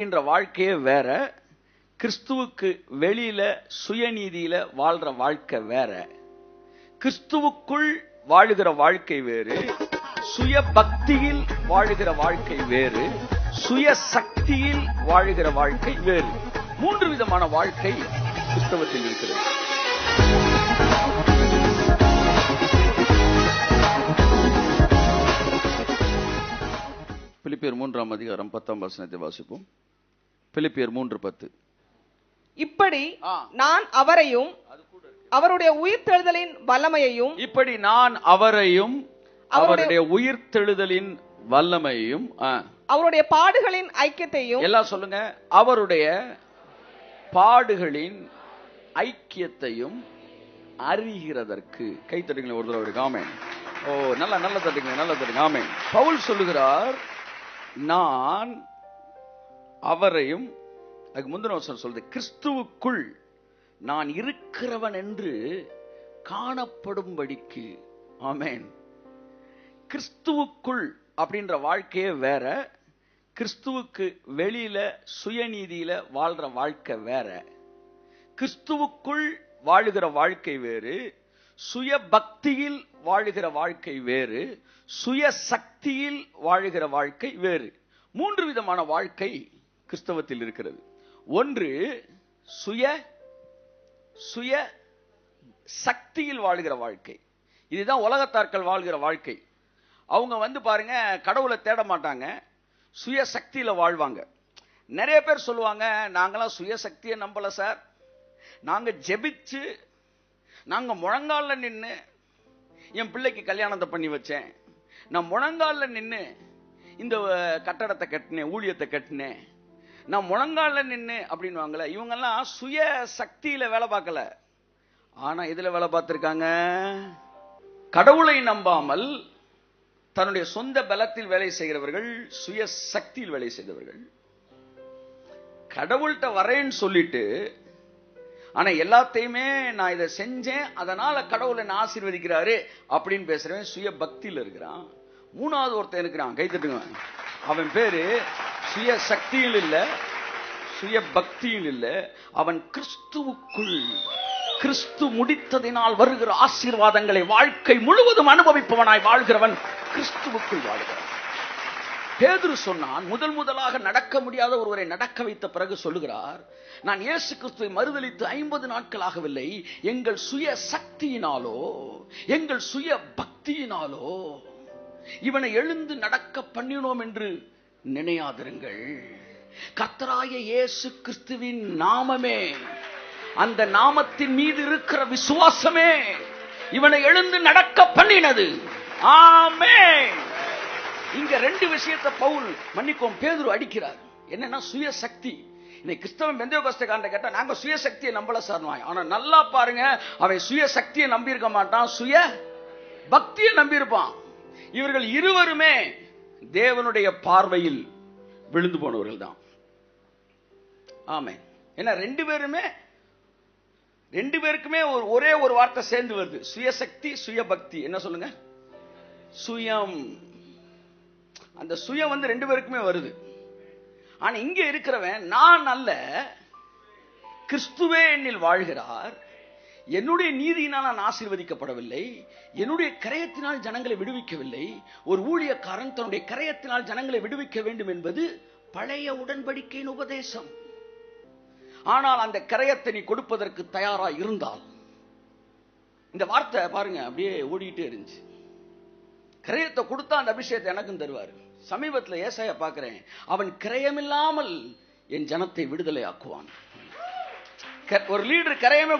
என்ற வாழ்க்கையே வேற, கிறிஸ்துவுக்கு வெளியில சுயநீதியில வாழ்ற வாழ்க்கை வேற. கிறிஸ்துவுக்குள் வாழுகிற வாழ்க்கை வேறு, சுய பக்தியில் வாழுகிற வாழ்க்கை வேறு, சுய சக்தியில் வாழுகிற வாழ்க்கை வேறு. 3 விதமான வாழ்க்கை கிறிஸ்தவத்தில் இருக்கிறது. பிலிப்பியர் 3ஆம் அதிகாரம் 10ஆம் வசனத்தை வாசிப்போம். பிலிப்பியர் 3:10. இப்படி நான் அவரையும் அவருடைய உயிர்த்தெழுதலின் வல்லமையையும் இப்படி நான் அவரையும் அவருடைய உயிர்த்தெழுதலின் வல்லமையையும் அவருடைய பாடுகளின் ஐக்கியத்தையும், எல்லாம் சொல்லுங்க, அவருடைய பாடுகளின் ஐக்கியத்தையும் அறிகிறதற்கு. கை தட்டுங்களேன் ஒரு தடவை. ஆமென். ஓ, நல்ல தட்டுங்க, நல்ல தட்டுங்க. ஆமென். பவுல் சொல்லுகிறார், நான் அவரையும், அதுக்கு முந்தின வசனம் சொல்லுது, கிறிஸ்துவுக்குள் நான் இருக்கிறவன் என்று காணப்படும்படிக்கு. ஆமென். கிறிஸ்துவுக்குள் அப்படின்ற வாழ்க்கையே வேற, கிறிஸ்துவுக்கு வெளியில சுயநீதியில வாழ்ற வாழ்க்கை வேற. கிறிஸ்துவுக்குள் வாழுகிற வாழ்க்கை வேறு, சுய பக்தியில் வாழுகிற வாழ்க்கை வேறு, சுய சக்தியில் வாழுகிற வாழ்க்கை வேறு. 3 விதமான வாழ்க்கை கிறிஸ்தவத்தில் இருக்கிறது. ஒன்று சுய சக்தியில் வாழுகிற வாழ்க்கை. இதுதான் உலகத்தார்கள் வாழ்கிற வாழ்க்கை. அவங்க பாருங்க, கடவுளை தேட மாட்டாங்க, சுய சக்தியில வாழ்வாங்க. நிறைய பேர் சொல்லுவாங்க, நாங்களாம் சுய சக்தியை நம்பல சார், நாங்க ஜெபிச்சு, நாங்க முழங்கால நின்று என் பிள்ளைக்கு கல்யாணத்தை பண்ணி வச்சேன், நான் முழங்கால நின்று இந்த கட்டடத்தை கட்டினேன், ஊழியத்தை கட்டினேன், நான் முழங்கால நின்று அப்படின்னு. இவங்கெல்லாம் சுய சக்தியில வேலை பார்க்கல, ஆனா இதுல வேலை பார்த்திருக்காங்க. கடவுளை நம்பாமல் தன்னுடைய சொந்த பலத்தில் வேலை செய்கிறவர்கள், சுய சக்தியில் வேலை செய்தவர்கள். கடவுள்கிட்ட வரேன்னு சொல்லிட்டு, ஆனா எல்லாத்தையுமே நான் இதை செஞ்சேன், அதனால கடவுளை என்ன ஆசீர்வதிக்கிறாரு அப்படின்னு பேசுறவன் சுய பக்தியில் இருக்கிறான். 3வது ஒருத்தன் இருக்கிறான், கை தட்டுங்க. அவன் பேரு சுய சக்தியில் இல்ல, சுய பக்தியில் இல்ல, அவன் கிறிஸ்துவுக்குள், கிறிஸ்து முடித்ததினால் வருகிற ஆசீர்வாதங்களை வாழ்க்கை முழுவதும் அனுபவிப்பவனாய் வாழ்கிறவன் கிறிஸ்துவுக்குள் வாழ்கிறான். பேதுரு சொன்னான், முதலாக நடக்க முடியாத ஒருவரை நடக்க வைத்த பிறகு சொல்லுகிறார், நான் இயேசு கிறிஸ்துவை மறுதலித்து 50 நாட்களாகவில்லை, எங்கள் சுய சக்தியினாலோ எங்கள் சுய பக்தியினாலோ இவனை எழுந்து நடக்க பண்ணினோம் என்று நினையாதிருங்கள். கர்த்தராகிய இயேசு கிறிஸ்துவின் நாமமே, அந்த நாமத்தின் மீது இருக்கிற விசுவாசமே இவனை எழுந்து நடக்க பண்ணினது. ஆமென். இங்க 2 விஷயத்தை பவுல், மன்னிக்கும், பேதுரு அடிக்கிறார். என்னன்னா சுய சக்தி. இன்னைக்கு கிறிஸ்தவன் பெந்தேகோஸ்தேக்காரனை கேட்டா, நாங்க சுய சக்தியை நம்பல சார். ஆனா நல்லா பாருங்க, அவன் சுய சக்தியை நம்பி இருக்க மாட்டான், சுய பக்தியை நம்பி இருப்பான். இவர்கள் இருவருமே தேவனுடைய பார்வையில் விழுந்து போனவர்கள் தான். ஆமென். ஏன்னா 2 பேருக்குமே ஒரே ஒரு வார்த்தை சேர்ந்து வருது, சுயசக்தி சுய பக்தி. என்ன சொல்லுங்க? சுயம். அந்த சுயம் 2 பேருக்குமே வருது. ஆனா இங்க இருக்கிறவன், நான் அல்ல, கிறிஸ்துவே என்னில் வாழ்கிறார், என்னுடைய நீதியினால் நான் ஆசீர்வதிக்கப்படவில்லை, என்னுடைய கரையத்தினால் ஜனங்களை விடுவிக்கவில்லை. ஒரு ஊழியக்காரன் தன்னுடைய கரையத்தினால் ஜனங்களை விடுவிக்க வேண்டும் என்பது பழைய உடன்படிக்கையின் உபதேசம். ஆனால் அந்த கரையத்தை நீ கொடுப்பதற்கு தயாரா இருந்தால், இந்த வார்த்தை பாருங்க அப்படியே ஓடிட்டே இருந்துச்சு. கிரயத்தை கொடுத்தா அந்த அபிஷேகத்தை எனக்கும் தருவார். சமீபத்தில் ஏசாயா பார்க்கிறேன், அவன் கிரயமில்லாமல் என் ஜனத்தை விடுதலை ஆக்குவான். ஒரு லீடர் கிரயமே